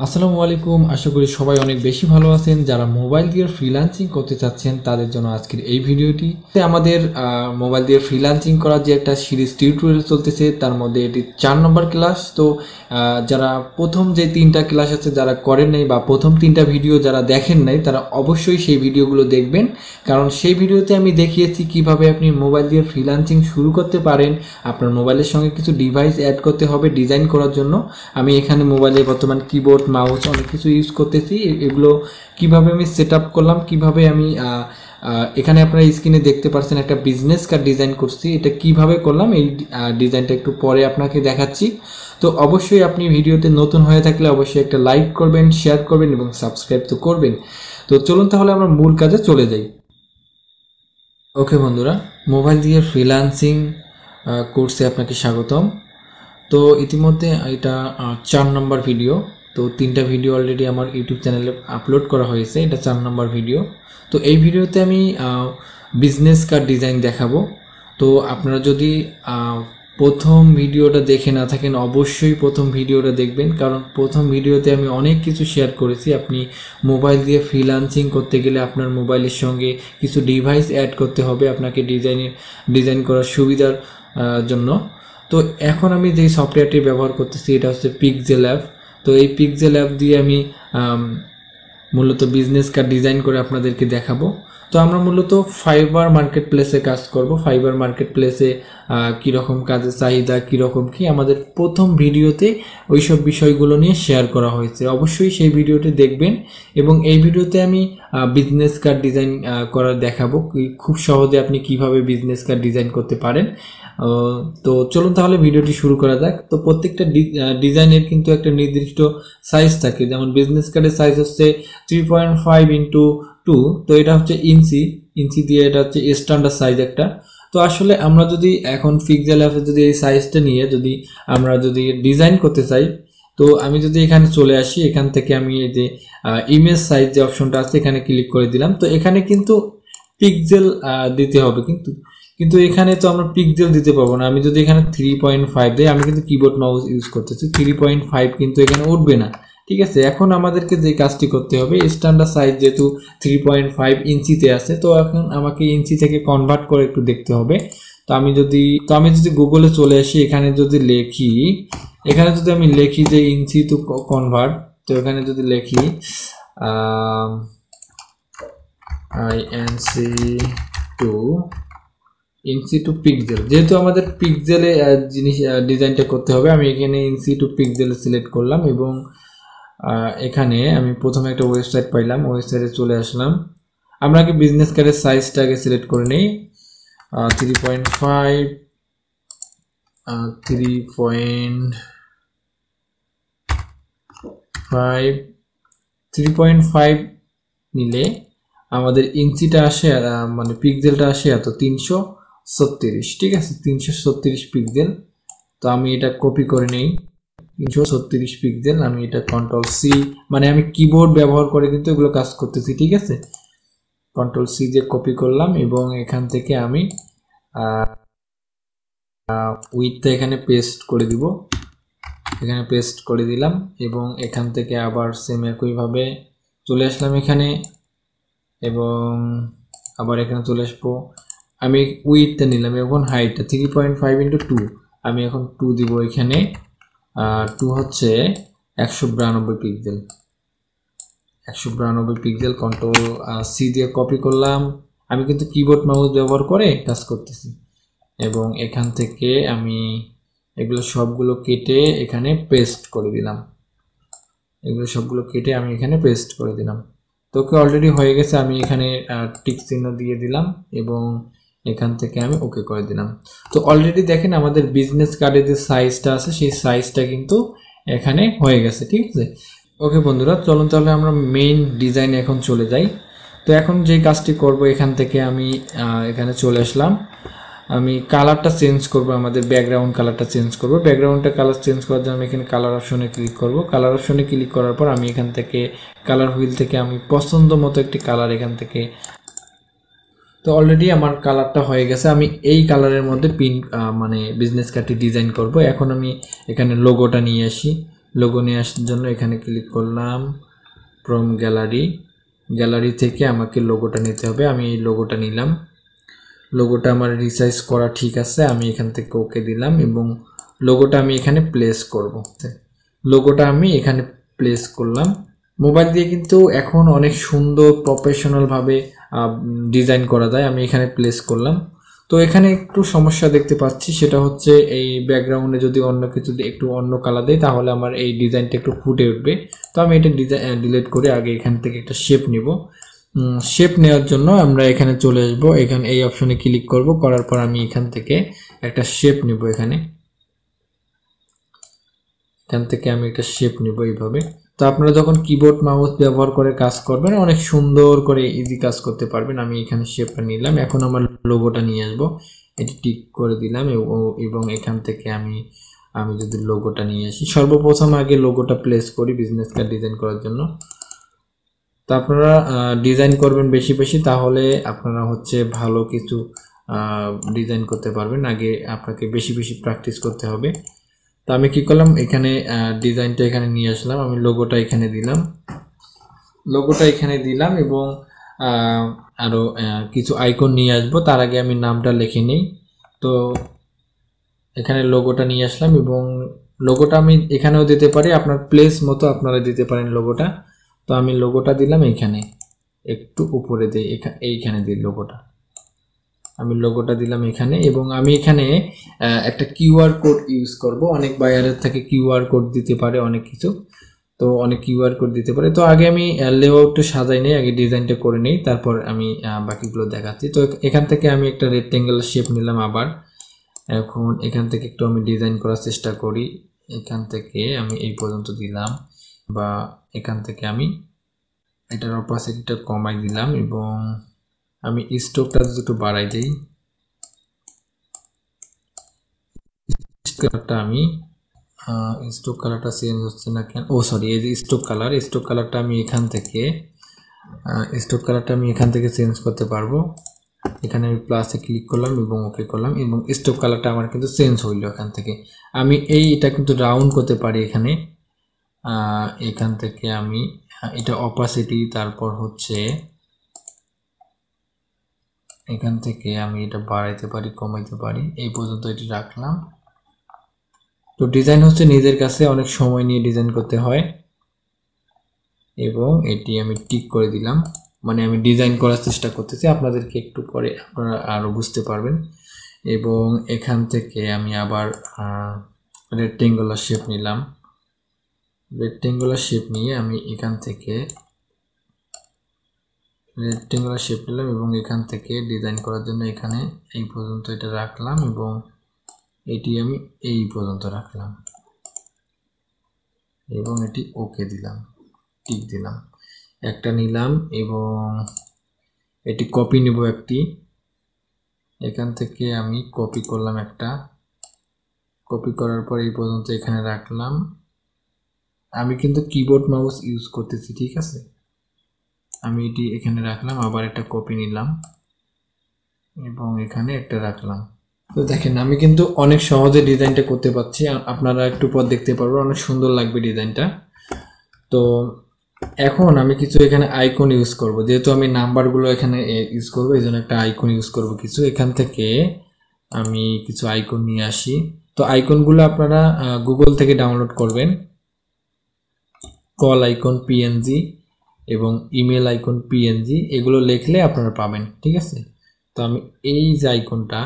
আসসালামু আলাইকুম। আশা করি সবাই অনেক বেশি ভালো আছেন। যারা মোবাইল দিয়ে ফ্রিল্যান্সিং করতে চাচ্ছেন তাদের জন্য আজকের এই ভিডিওটি। আমাদের মোবাইল দিয়ে ফ্রিল্যান্সিং করার যে একটা সিরিজ টিউটোরিয়াল চলতেছে, তার মধ্যে এটি 4 নম্বর ক্লাস। তো যারা প্রথম যে 3টা ক্লাস আছে যারা করেন নাই বা প্রথম 3টা ভিডিও যারা দেখেন নাই, তারা অবশ্যই সেই ভিডিওগুলো দেখবেন, কারণ সেই ভিডিওতে আমি দেখিয়েছি কিভাবে আপনি মোবাইল দিয়ে ফ্রিল্যান্সিং শুরু করতে পারেন। আপনার মোবাইলের সঙ্গে কিছু ডিভাইস অ্যাড করতে হবে ডিজাইন করার জন্য। আমি এখানে মোবাইলে বর্তমান কিবোর্ড, মাউস অনেক কিছু ইউজ করতেছি। এগুলো কিভাবে আমি সেট আপ করলাম, কিভাবে আমি এখানে আপনারা স্ক্রিনে দেখতে পাচ্ছেন একটা বিজনেস কার্ড ডিজাইন করছি। এটা কিভাবে করলাম এই ডিজাইনটা একটু পরে আপনাকে দেখাচ্ছি। তো অবশ্যই আপনি ভিডিওতে নতুন হয়ে থাকলে অবশ্যই একটা লাইক করবেন, শেয়ার করবেন এবং সাবস্ক্রাইব তো করবেন। তো চলুন তাহলে আমরা মূল কাজে চলে যাই। ওকে বন্ধুরা, মোবাইল দিয়ে ফ্রিল্যান্সিং কোর্সে আপনাকে স্বাগতম। তো ইতিমধ্যে এটা 4 নম্বর ভিডিও। তো 3টা ভিডিও অলরেডি আমার ইউটিউব চ্যানেলে আপলোড করা হয়েছে, এটা 4 নম্বর ভিডিও। তো এই ভিডিওতে আমি বিজনেস কার্ড ডিজাইন দেখাবো। তো আপনারা যদি প্রথম ভিডিওটা দেখে না থাকেন অবশ্যই প্রথম ভিডিওটা দেখবেন, কারণ প্রথম ভিডিওতে আমি অনেক কিছু শেয়ার করেছি। আপনি মোবাইল দিয়ে ফ্রিল্যান্সিং করতে গেলে আপনার মোবাইলের সঙ্গে কিছু ডিভাইস অ্যাড করতে হবে আপনাকে ডিজাইন করার সুবিধার জন্য। তো এখন আমি যে সফটওয়্যারটি ব্যবহার করতেছি এটা হচ্ছে পিক্সেল অ্যাপ। তো এই পিক্সেল অ্যাপ দিয়ে আমি মূলত বিজনেস কার্ড ডিজাইন করে আপনাদেরকে দেখাবো। তো আমরা মূলত ফাইবার মার্কেট প্লেসে কাজ করব। ফাইবার মার্কেট প্লেসে কীরকম কাজের চাহিদা, কীরকম কি আমাদের প্রথম ভিডিওতে ওইসব বিষয়গুলো নিয়ে শেয়ার করা হয়েছে। অবশ্যই সেই ভিডিওটি দেখবেন এবং এই ভিডিওতে আমি বিজনেস কার্ড ডিজাইন করা দেখাবো, খুব সহজে আপনি কিভাবে বিজনেস কার্ড ডিজাইন করতে পারেন। তো চলুন তাহলে ভিডিওটি শুরু করা যাক। তো প্রত্যেকটা ডিজাইনের কিন্তু একটা নির্দিষ্ট সাইজ থাকে, যেমন বিজনেস কার্ডের সাইজ হচ্ছে 3.5x2। তো এটা হচ্ছে ইঞ্চি দিয়ে, এটা হচ্ছে স্ট্যান্ডার্ড সাইজ একটা। তো আসলে আমরা যদি এখন পিক্সেল অ্যাপে যদি এই সাইজটা নিয়ে আমরা যদি ডিজাইন করতে চাই, তো আমি যদি এখানে চলে আসি, এখান থেকে আমি এই যে ইমেজ সাইজ যে অপশনটা আছে এখানে ক্লিক করে দিলাম। তো এখানে কিন্তু পিক্সেল দিতে হবে, কিন্তু এখানে তো আমরা পিক্সেল দিতে পারবো না। আমি যদি এখানে 3.5 দিই, আমি কিন্তু কিবোর্ড মাউস ইউজ করতেছি, 3.5 কিন্তু এখানে উঠবে না। ঠিক আছে, এখন আমাদেরকে যে কাজটি করতে হবে, স্ট্যান্ডার্ড সাইজ যেহেতু 3.5 ইঞ্চিতে আছে, তো এখন আমাকে ইঞ্চি থেকে কনভার্ট করে একটু দেখতে হবে। তো আমি যদি গুগলে চলে আসি, এখানে যদি আমি লিখি যে ইঞ্চি টু কনভার্ট, তো এখানে যদি লিখি ইঞ্চি টু পিক্সেল, যেহেতু আমাদের পিক্সেলে ডিজাইনটা করতে হবে, আমি এখানে ইঞ্চি টু পিক্সেল সিলেক্ট করলাম এবং এখানে আমি প্রথমে একটা ওয়েবসাইট পাইলাম, ওয়েবসাইটে চলে আসলাম। আমরা আগে বিজনেস কার্ডের সাইজটা আগে সিলেক্ট করে নিই। 3.5 নিলে আমাদের ইঞ্চিটা আসে, মানে পিক্সেলটা আসে এত 336। ঠিক আছে, 336 পিক্সেল। তো আমি এটা কপি করে নেই, 336 পিক্সেল। আমি এটা Ctrl+C, মানে আমি কিবোর্ড ব্যবহার করে কিন্তু এগুলো কাজ করতেছি। ঠিক আছে, Ctrl+C দিয়ে কপি করলাম এবং এখান থেকে আমি উইডথটা এখানে পেস্ট করে দিব, এখানে পেস্ট করে দিলাম এবং এখান থেকে আবার সেম একইভাবে চলে আসলাম এখানে এবং আবার এখানে চলে আসবো। আমি উইডথটা নিলাম এবং হাইটটা 3.5x2, আমি এখন 2 দিব এখানে। 2 হচ্ছে 192 পিক্সেল, 192 পিক্সেল। Ctrl+C দিয়ে কপি করলাম। আমি কিন্তু কিবোর্ড মাউস ব্যবহার করে কাজ করতেছি এবং এখান থেকে আমি এগুলো সবগুলো কেটে এখানে পেস্ট করে দিলাম, তো ওকে অলরেডি হয়ে গেছে। আমি এখানে টিক চিহ্ন দিয়ে দিলাম এবং এখান থেকে আমি ওকে করে দিলাম। তো অলরেডি দেখেন আমাদের বিজনেস কার্ডের যে সাইজটা আছে সেই সাইজটা কিন্তু এখানে হয়ে গেছে। ঠিক আছে, ওকে বন্ধুরা, চলুন তাহলে আমরা মেইন ডিজাইনে এখন চলে যাই। তো এখন যে কাজটি করব, এখান থেকে আমি এখানে চলে আসলাম। আমি কালারটা চেঞ্জ করব, আমাদের ব্যাকগ্রাউন্ড কালারটা চেঞ্জ করব। ব্যাকগ্রাউন্ডটা কালার চেঞ্জ করার জন্য আমি এখানে কালার অপশনে ক্লিক করব। কালার অপশনে ক্লিক করার পর আমি এখান থেকে কালার হুইল থেকে আমি পছন্দ মতো একটি কালার এখান থেকে, তো অলরেডি আমার কালারটা হয়ে গেছে। আমি এই কালারের মধ্যে মানে বিজনেস কার্ডটি ডিজাইন করব। এখন আমি এখানে লোগোটা নিয়ে আসি, লোগো নিয়ে আসার জন্য এখানে ক্লিক করলাম, ফ্রম গ্যালারি, গ্যালারি থেকে আমাকে লোগোটা নিতে হবে। আমি এই লোগোটা নিলাম, লোগোটা আমার রিসাইজ করা ঠিক আছে, আমি এখান থেকে ওকে দিলাম এবং লোগোটা আমি এখানে প্লেস করব। লোগোটা আমি এখানে প্লেস করলাম। মোবাইল দিয়ে কিন্তু এখন অনেক সুন্দর প্রফেশনালভাবে ডিজাইন করা যায়। আমি এখানে প্লেস করলাম। তো এখানে একটু সমস্যা দেখতে পাচ্ছি, সেটা হচ্ছে এই ব্যাকগ্রাউন্ডে যদি অন্য কিছু একটু অন্য কালার দেয় তাহলে আমার এই ডিজাইনটা একটু ফুটে উঠবে। তো আমি এটা ডিলিট করে আগে এখান থেকে একটা শেপ নিব। শেপ নেওয়ার জন্য আমরা এখানে চলে আসবো, এখানে এই অপশনে ক্লিক করব, করার পর আমি এখান থেকে একটা শেপ নিব। এখান থেকে আমি একটা শেপ নিব এইভাবে। তো আপনারা যখন কিবোর্ড মাউস ব্যবহার করে কাজ করবেন অনেক সুন্দর করে ইজি কাজ করতে পারবেন। আমি এখানে শেপটা নিলাম, এখন আমার লোগোটা নিয়ে আসবো, এটি টিক করে দিলাম এবং এখান থেকে আমি যদি লোগোটা নিয়ে আসি, সর্বপ্রথম আগে লোগোটা প্লেস করি বিজনেস কার্ড ডিজাইন করার জন্য। তো আপনারা ডিজাইন করবেন বেশি বেশি, তাহলে আপনারা হচ্ছে ভালো কিছু ডিজাইন করতে পারবেন। আগে আপনাকে বেশি বেশি প্র্যাকটিস করতে হবে। তো আমি কি করলাম, এখানে ডিজাইনটা এখানে নিয়ে আসলাম, আমি লোগোটা এখানে দিলাম এবং আরও কিছু আইকন নিয়ে আসবো। তার আগে আমি নামটা লিখে নিই। তো এখানে লোগোটা নিয়ে আসলাম এবং লোগোটা আমি এখানেও দিতে পারি, আপনার প্লেস মতো আপনারা দিতে পারেন লোগোটা। তো আমি লোগোটা দিলাম এখানে, একটু উপরে দিই, এইখানে দিই লোগোটা, আমি লোগোটা দিলাম এখানে। এবং আমি এখানে একটা কিউআর কোড ইউজ করব। অনেক বায়ারের থেকে কিউআর কোড দিতে পারে অনেক কিছু, তো অনেক কিউআর কোড দিতে পারে। তো আগে আমি লেআউটটা সাজাই নেই, আগে ডিজাইনটা করে নেই, তারপর আমি বাকিগুলো দেখাচ্ছি। তো এখান থেকে আমি একটা রেক্টেঙ্গেল শেপ নিলাম আবার। এখন এখান থেকে একটু আমি ডিজাইন করার চেষ্টা করি। এখান থেকে আমি এই পর্যন্ত দিলাম, বা এখান থেকে আমি এটার অপাসিটিটা কমাই দিলাম এবং আমি স্ট্রোকটা একটু বাড়াই দিই। কালারটা আমি স্ট্রোক কালারটা চেঞ্জ হচ্ছে না কেন, ও সরি, এই যে স্ট্রোক কালারটা আমি এখান থেকে চেঞ্জ করতে পারবো। এখানে আমি প্লাসে ক্লিক করলাম এবং ওকে করলাম এবং স্ট্রোক কালারটা আমার কিন্তু চেঞ্জ হইল। এখান থেকে আমি এটা কিন্তু রাউন্ড করতে পারি। এখান থেকে আমি এটা অপাসিটি, তারপর হচ্ছে এখান থেকে আমি এটা বাড়াইতে পারি, কমাইতে পারি, এই পর্যন্ত এটি রাখলাম। তো ডিজাইন হচ্ছে নিজের কাছে অনেক সময় নিয়ে ডিজাইন করতে হয় এবং এটি আমি টিক করে দিলাম, মানে আমি ডিজাইন করার চেষ্টা করতেছি, আপনাদেরকে একটু পরে আপনারা আরও বুঝতে পারবেন। এবং এখান থেকে আমি আবার রেক্টেঙ্গুলার শেপ নিলাম, নিয়ে আমি এখান থেকে এবং এখান থেকে ডিজাইন করার জন্য এখানে এই পর্যন্ত এটা রাখলাম এবং এটি আমি এই পর্যন্ত রাখলাম এবং এটি ওকে দিলাম, টিক দিলাম। একটা নিলাম এবং এটি কপি নেব একটি, এখান থেকে আমি কপি করলাম একটা, কপি করার পর এই পর্যন্ত এখানে রাখলাম। আমি কিন্তু কিবোর্ড মাউস ইউজ করতেছি, ঠিক আছে। আমি এটি এখানে রাখলাম, আবার একটা কপি নিলাম এবং এখানে একটা রাখলাম। তো দেখেন আমি কিন্তু অনেক সহজে ডিজাইনটা করতে পারছি, আপনারা একটু পর দেখতে পারবেন, অনেক সুন্দর লাগবে ডিজাইনটা। তো এখন আমি কিছু এখানে আইকন ইউজ করব, যেহেতু আমি নাম্বারগুলো এখানে ইউজ করবো, এই জন্য একটা আইকন ইউজ করব কিছু। এখান থেকে আমি কিছু আইকন নিয়ে আসি। তো আইকনগুলো আপনারা গুগল থেকে ডাউনলোড করবেন, কল আইকন পিএনজি এবং ইমেল আইকন পিএনজি, এগুলো লিখলে আপনারা পাবেন, ঠিক আছে। তো আমি এই যে আইকনটা,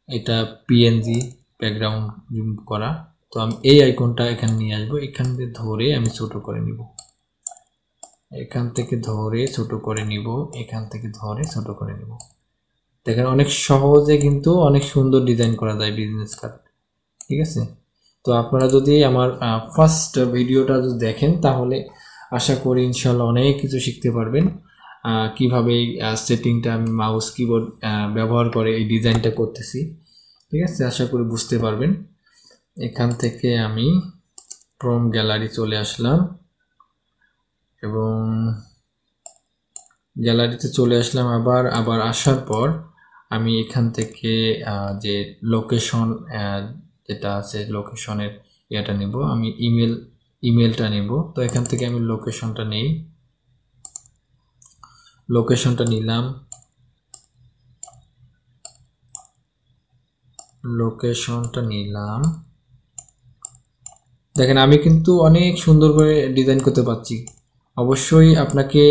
এটা পিএনজি ব্যাকগ্রাউন্ড রিমুভ করা, তো আমি এই আইকনটা এখানে নিয়ে আসবো, এখান থেকে ধরে আমি ছোট করে নিব, এখান থেকে ধরে ছোট করে নিব, এখান থেকে ধরে ছোট করে নিব। দেখেন অনেক সহজে কিন্তু অনেক সুন্দর ডিজাইন করা যায় বিজনেস কার্ড, ঠিক আছে। তো আপনারা যদি আমার ফার্স্ট ভিডিওটা যদি দেখেন তাহলে আশা করি ইনশাল্লাহ অনেক কিছু শিখতে পারবেন, কিভাবে এই সেটিংটা আমি মাউস কিবোর্ড ব্যবহার করে এই ডিজাইনটা করতেছি, ঠিক আছে। আশা করি বুঝতে পারবেন। এখান থেকে আমি ফ্রম গ্যালারি চলে আসলাম এবং গ্যালারিতে চলে আসলাম, আবার আসার পর আমি এখান থেকে যে লোকেশন যেটা আছে লোকেশনের এটা নেব, আমি ইমেলটা নেব। তো এখান থেকে আমি লোকেশনটা নেই, লোকেশনটা নিলাম, দেখেন আমি কিন্তু অনেক সুন্দর করে ডিজাইন করতে পারছি। অবশ্যই আপনাকে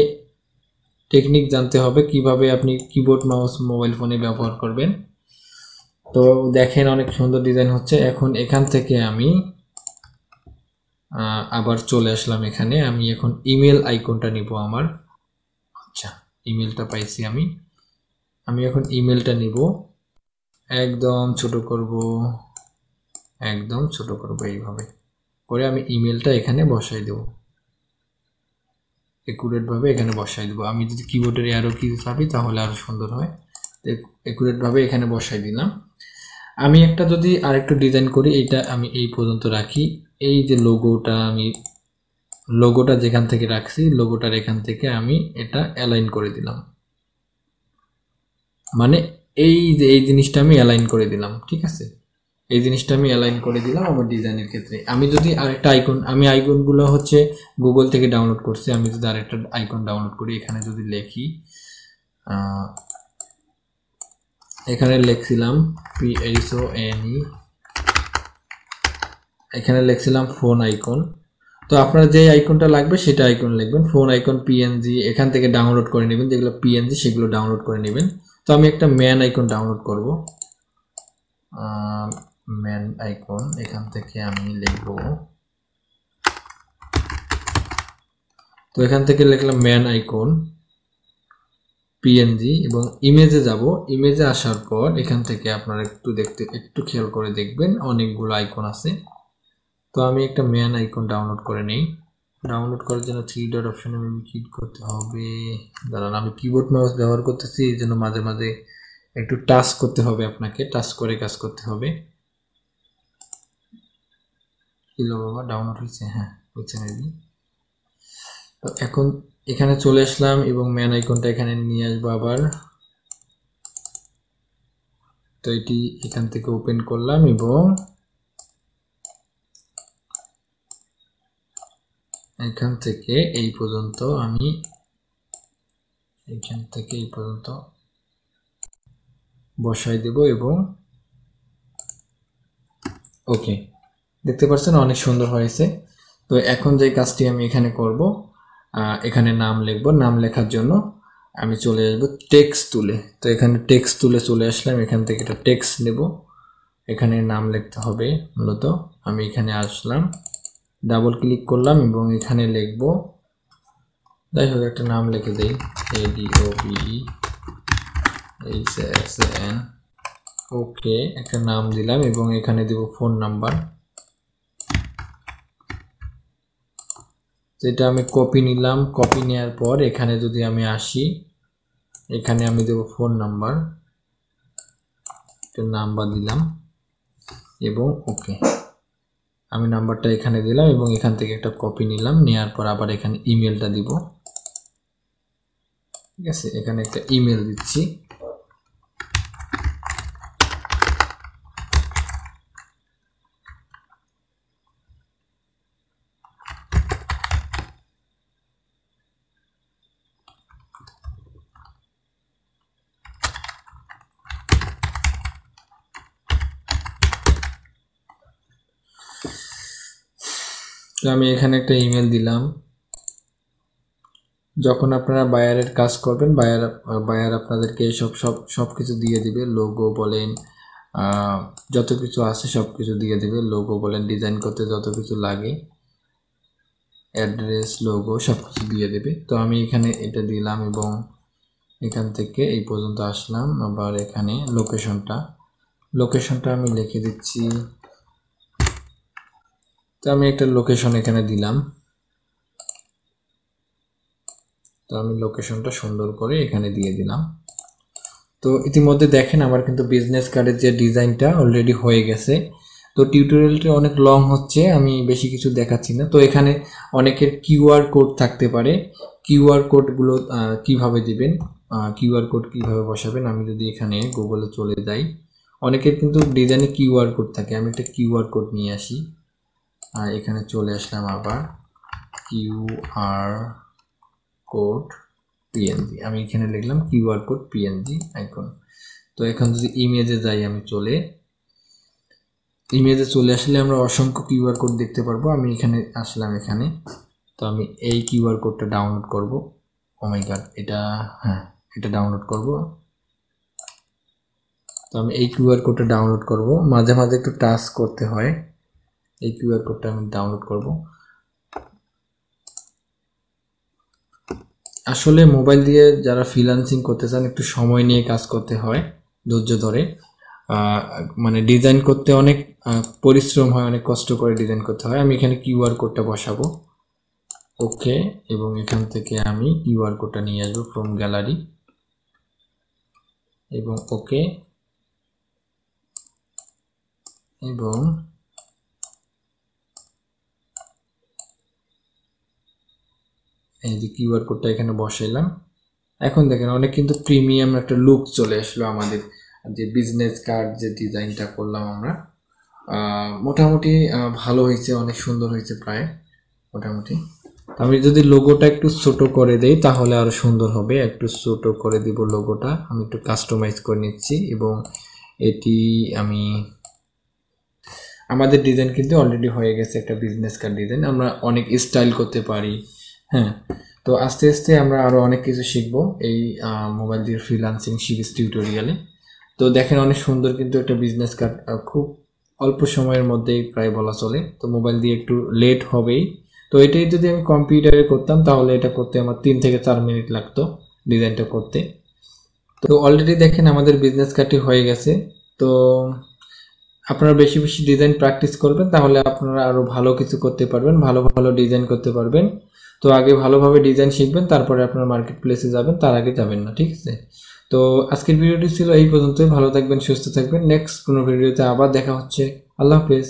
টেকনিক জানতে হবে কিভাবে আপনি কিবোর্ড মাউস মোবাইল ফোনে ব্যবহার করবেন। তো দেখেন অনেক সুন্দর ডিজাইন হচ্ছে। এখন এখান থেকে আমি আবার চলে আসলাম এখানে, আমি এখন ইমেল আইকনটা নিব আমার। আচ্ছা, ইমেলটা পাইছি আমি এখন ইমেলটা নিব, একদম ছোট করব, এইভাবে করে আমি ইমেলটা এখানে বসাই দেব, একুরেট ভাবে এখানে বসাই দেব। আমি যদি কিবোর্ডের অ্যারো কি চাপি তাহলে আরো সুন্দর হয়। একুরেট ভাবে এখানে বসাই দিলাম। আমি একটা যদি আরেকটু ডিজাইন করি, এটা আমি এই পর্যন্ত রাখি। এই যে লোগোটা যেখান থেকে রাখছি, লোগোটার এখান থেকে আমি এটা অ্যালাইন করে দিলাম, মানে এই জিনিসটা আমি অ্যালাইন করে দিলাম। ঠিক আছে, এই জিনিসটা আমি অ্যালাইন করে দিলাম আমার ডিজাইনের ক্ষেত্রে। আমি যদি আরেকটা আইকনগুলো হচ্ছে গুগল থেকে ডাউনলোড করছি। আমি যদি আরেকটা আইকন ডাউনলোড করি, এখানে যদি লিখি, এখানে লিখছিলাম PHONE, এখানে লিখছিলাম ফোন আইকন। তো আপনার যে আইকনটা লাগবে সেটা আইকন লিখবেন, ফোন আইকন PNG এখান থেকে ডাউনলোড করে নেবেন, যেগুলো PNG সেগুলো ডাউনলোড করে নেবেন। তো আমি একটা ম্যান আইকন ডাউনলোড করব, ম্যান আইকন এখান থেকে আমি লিখব। তো এখান থেকে লিখলাম ম্যান আইকন PNG এবং ইমেজে যাব। ইমেজে আসার পর এখান থেকে আপনারা একটু খেয়াল করে দেখবেন অনেকগুলো আইকন আছে। তো আমি একটা ম্যান আইকন ডাউনলোড করে নেই। ডাউনলোড করার জন্য 3 ডট অপশনে আমি ক্লিক করতে হবে। দাঁড়ান, আমি কিবোর্ড মাউস ব্যবহার করতেছি, এই জন্য মাঝে মাঝে একটু টাচ করতে হবে, আপনাকে টাচ করে কাজ করতে হবে। কিলো বাবা ডাউনলোড হয়েছে, হ্যাঁ হচ্ছে মেবি। তো এখন এখানে চলে আসলাম এবং ম্যান আইকনটা এখানে নিয়ে আসবো আবার। তো এটি এখান থেকে ওপেন করলাম এবং এখান থেকে এই পর্যন্ত আমি বসাই দেব এবং ওকে, দেখতে পাচ্ছেন অনেক সুন্দর হয়েছে। তো এখন যে কাজটি আমি এখানে করব, এখানে নাম লিখব। নাম লেখার জন্য আমি চলে আসবো টেক্সট তুলে। তো এখানে টেক্সট তুলে চলে আসলাম, এখান থেকে একটা টেক্সট নেব, এখানে নাম লিখতে হবে মূলত। আমি এখানে আসলাম, ডাবল ক্লিক করলাম এবং এখানে লিখব, যাই হোক একটা নাম লিখে দেই, ADOBEHASAN। ওকে, একটা নাম দিলাম এবং এখানে দেব ফোন নাম্বার, যেটা আমি কপি নিলাম। কপি নেওয়ার পর এখানে যদি আমি আসি, এখানে আমি দেব ফোন নাম্বার, একটা নাম্বার দিলাম এবং ওকে, আমি নাম্বারটা এখানে দিলাম এবং এখান থেকে একটা কপি নিলাম। নেওয়ার পর আবার এখানে ইমেলটা দিব। ঠিক আছে, এখানে একটা ইমেল দিচ্ছি। তো আমি এখানে একটা ইমেল দিলাম। যখন আপনারা বায়ারের কাজ করবেন, বায়ার আপনাদেরকে সব কিছু দিয়ে দিবে, লোগো বলেন যত কিছু আছে সব কিছু দিয়ে দিবে। লোগো বলেন, ডিজাইন করতে যত কিছু লাগে, অ্যাড্রেস, লোগো সব কিছু দিয়ে দেবে। তো আমি এখানে এটা দিলাম এবং এখান থেকে এই পর্যন্ত আসলাম। আবার এখানে লোকেশনটা আমি লিখে দিচ্ছি। তো আমি একটা লোকেশন এখানে দিলাম। তো আমি লোকেশনটা সুন্দর করে এখানে দিয়ে দিলাম। তো ইতিমধ্যে দেখেন আমার কিন্তু বিজনেস কার্ডের যে ডিজাইনটা অলরেডি হয়ে গেছে। তো টিউটোরিয়ালটি অনেক লং হচ্ছে, আমি বেশি কিছু দেখাচ্ছি না। তো এখানে অনেকের কিউআর কোড থাকতে পারে, কিউআর কোডগুলো কিভাবে দিবেন, কিউআর কোড কিভাবে বসাবেন। আমি যদি এখানে গুগলে চলে যাই, অনেকের কিন্তু ডিজাইনে কিউআর কোড থাকে। আমি একটা কিউআর কোড নিয়ে আসি, এখানে চলে আসলাম আবার কিউআর কোড পিএনজি, আমি এখানে লিখলাম কিউআর কোড পিএনজি আইকন। তো এখন যদি ইমেজে যাই, আমি ইমেজে চলে আসলে আমরা অসংখ্য কিউআর কোড দেখতে পারবো। আমি এখানে আসলাম, এখানে তো আমি এই কিউআর কোডটা ডাউনলোড করব। ও মাই গড, এটা ডাউনলোড করব। তো আমি এই কিউআর কোডটা ডাউনলোড করব, মাঝে মাঝে একটু টাচ করতে হয়। এই কিউআর কোডটা আমি ডাউনলোড করব। আসলে মোবাইল দিয়ে যারা ফ্রিল্যান্সিং করতে চান একটু সময় নিয়ে কাজ করতে হয়, ধৈর্য ধরে। মানে ডিজাইন করতে অনেক পরিশ্রম হয়, অনেক কষ্ট করে ডিজাইন করতে হয়। আমি এখানে কিউআর কোডটা বসাবো, ওকে, এবং এখান থেকে আমি কিউআর কোডটা নিয়ে আসবো ফ্রম গ্যালারি এবং ওকে, এবং এই যে কিউআর কোডটা এখানে বসাইলাম। এখন দেখেন অনেক কিন্তু প্রিমিয়াম একটা লুক চলে আসলো আমাদের যে বিজনেস কার্ড যে ডিজাইনটা করলাম আমরা। মোটামুটি ভালো হয়েছে, অনেক সুন্দর হয়েছে প্রায় মোটামুটি। আমি যদি লোগোটা একটু ছোট করে দেই তাহলে আরো সুন্দর হবে। একটু ছোট করে দিব লোগোটা, আমি একটু কাস্টমাইজ করে নিচ্ছি। এবং এটি আমি আমাদের ডিজাইন কিন্তু অলরেডি হয়ে গেছে, একটা বিজনেস কার্ড ডিজাইন। আমরা অনেক স্টাইল করতে পারি, হ্যাঁ। তো আস্তে আস্তে আমরা আরো অনেক কিছু শিখবো এই মোবাইল দিয়ে ফ্রিল্যান্সিং সিরিজ টিউটোরিয়ালে। তো দেখেন অনেক সুন্দর কিন্তু একটা বিজনেস কার্ড, খুব অল্প সময়ের মধ্যেই প্রায় বলা চলে। তো মোবাইল দিয়ে একটু লেট হবেই। তো এটাই যদি আমি কম্পিউটারে করতাম তাহলে এটা করতে আমার 3 থেকে 4 মিনিট লাগতো ডিজাইনটা করতে। তো অলরেডি দেখেন আমাদের বিজনেস কার্ডটি হয়ে গেছে। তো আপনারা বেশি বেশি ডিজাইন প্র্যাকটিস করবেন, তাহলে আপনারা আরো ভালো কিছু করতে পারবেন, ভালো ভালো ডিজাইন করতে পারবেন। তো আগে ভালোভাবে ডিজাইন শিখবেন, তারপরে আপনারা মার্কেট প্লেসে যাবেন, তার আগে যাবেন না, ঠিক আছে? তো আজকের ভিডিওটি ছিল এই পর্যন্তই। ভালো থাকবেন, সুস্থ থাকবেন। নেক্সট কোনো ভিডিওতে আবার দেখা হচ্ছে। আল্লাহ হাফেজ।